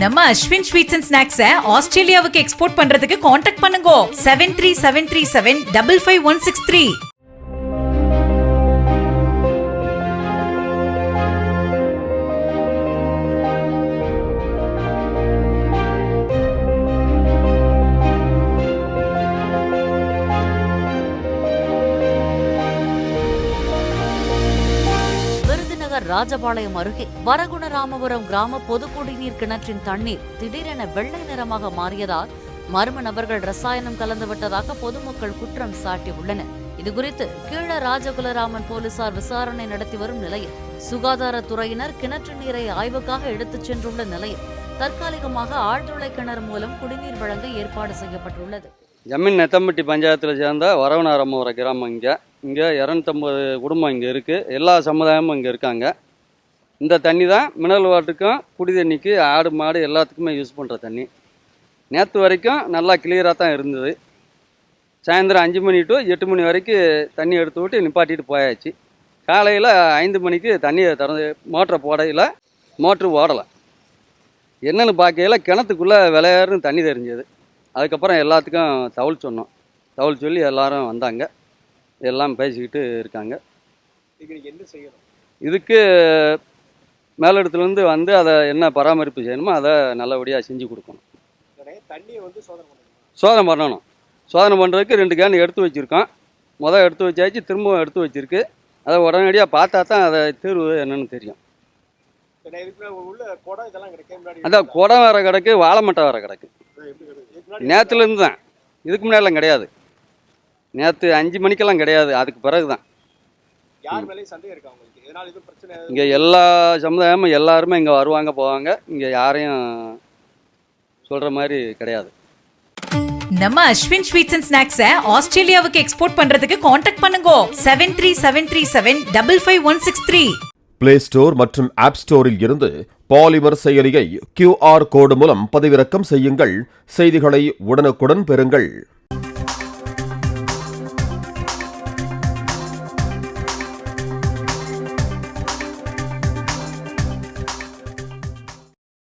நம்ம Ashwin sweets and ஸ்நாக்ஸை ஆஸ்திரேலியாவுக்கு export பண்றதுக்கு காண்டாக்ட் பண்ணுங்க 7373755163. ராஜபாளையம் அருகே வரகுணராமபுரம் கிராம பொது குடிநீர் கிணற்றின் தண்ணீர் திடீரென வெள்ளை நிறமாக மாறியதால் மர்ம நபர்கள் ரசாயனம் கலந்துவிட்டதாக பொதுமக்கள் குற்றம் சாட்டியுள்ளனர். இதுகுறித்து கீழ ராஜகுலராமன் போலீசார் விசாரணை நடத்தி வரும் நிலையில் சுகாதாரத்துறையினர் கிணற்று நீரை ஆய்வுக்காக எடுத்துச் சென்றுள்ள நிலையில் தற்காலிகமாக ஆழ்துளை கிணறு மூலம் குடிநீர் வழங்க ஏற்பாடு செய்யப்பட்டுள்ளது. ஜமீன் நெத்தம்பட்டி பஞ்சாயத்தில் சேர்ந்த வரவனாரம்மபுரம் கிராமம். இங்கே 250 குடும்பம் இங்கே இருக்குது. எல்லா சமுதாயமும் இங்கே இருக்காங்க. இந்த தண்ணி தான் மினரல் வாட்டருக்கும் குடி தண்ணிக்கு ஆடு மாடு எல்லாத்துக்குமே யூஸ் பண்ணுற தண்ணி. நேற்று வரைக்கும் நல்லா கிளியராக தான் இருந்தது. சாயந்தரம் 5 மணி டு 8 மணி வரைக்கும் தண்ணி எடுத்து விட்டு நிப்பாட்டிட்டு போயாச்சு. காலையில் 5 மணிக்கு தண்ணியை திறந்து மோட்டரை போடையில் மோட்ரு ஓடலை. என்னென்னு பார்க்கையில் கிணத்துக்குள்ளே விளையாடுன்னு தண்ணி தெரிஞ்சது. அதுக்கப்புறம் எல்லாத்துக்கும் தகவல் சொன்னோம். தகவல் சொல்லி எல்லாரும் வந்தாங்க. எல்லாம் பேசிக்கிட்டு இருக்காங்க. இதுக்கு மேலிடத்துலேருந்து வந்து அதை என்ன பராமரிப்பு செய்யணுமோ அதை நல்லபடியாக செஞ்சு கொடுக்கணும். சோதனை பண்ணணும். சோதனை பண்ணுறதுக்கு 2 கேன் எடுத்து வச்சுருக்கோம். எடுத்து வச்சாச்சு, திரும்பவும் எடுத்து வச்சுருக்கு. அதை உடனடியாக பார்த்தா தான் அதை தீர்வு என்னன்னு தெரியும். அந்த குடம் வேறு கிடக்கு, வாழை மட்டை வேறு கிடக்கு. நேற்றுலேருந்து தான், இதுக்கு முன்னாடிலாம் கிடையாது. நேற்று 5 மணிக்கெல்லாம் கிடையாது, அதுக்கு பிறகு தான். இங்கே எல்லா சமுதாயமும் எல்லாருமே இங்கே வருவாங்க போவாங்க. இங்கே யாரையும் சொல்கிற மாதிரி கிடையாது. நம்ம அஸ்வின் ஸ்வீட்ஸ் அண்ட் ஸ்நாக்ஸை ஆஸ்திரேலியாவுக்கு எக்ஸ்போர்ட் பண்றதுக்கு காண்டாக்ட் பண்ணுங்க 7373755163. பிளே ஸ்டோர் மற்றும் ஆப் ஸ்டோரில் இருந்து பாலிமர் செயலியை QR கோடு மூலம் பதிவிறக்கம் செய்யுங்கள். செய்திகளை உடனுக்குடன் பெறுங்கள்.